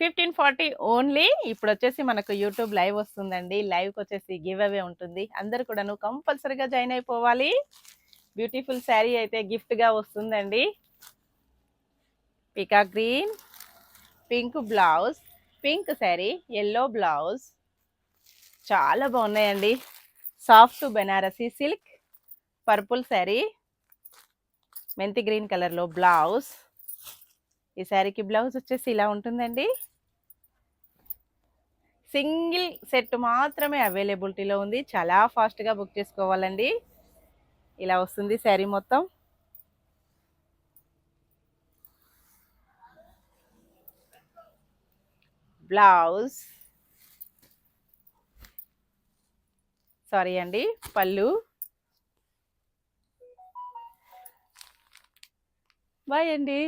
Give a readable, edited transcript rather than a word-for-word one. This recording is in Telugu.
1540 ఓన్లీ. ఇప్పుడు వచ్చేసి మనకు యూట్యూబ్ లైవ్ వస్తుందండి. లైవ్కి వచ్చేసి గివ్ అవే ఉంటుంది. అందరు కూడా నువ్వు కంపల్సరీగా జాయిన్ అయిపోవాలి. బ్యూటిఫుల్ శారీ అయితే గిఫ్ట్గా వస్తుందండి. Peacock green, pink blouse, pink sari, yellow blouse, చాలా బాగున్నాయండి. Soft Banarasi silk, purple sari, మెంతి గ్రీన్ కలర్లో బ్లౌజ్. ఈ శారీకి బ్లౌజ్ వచ్చేసి ఇలా ఉంటుందండి. సింగిల్ సెట్ మాత్రమే అవైలబిలిటీలో ఉంది. చాలా ఫాస్ట్గా బుక్ చేసుకోవాలండి. ఇలా వస్తుంది శారీ మొత్తం. బ్లౌజ్, సారీ అండి, పళ్ళు. బాయ్ అండి.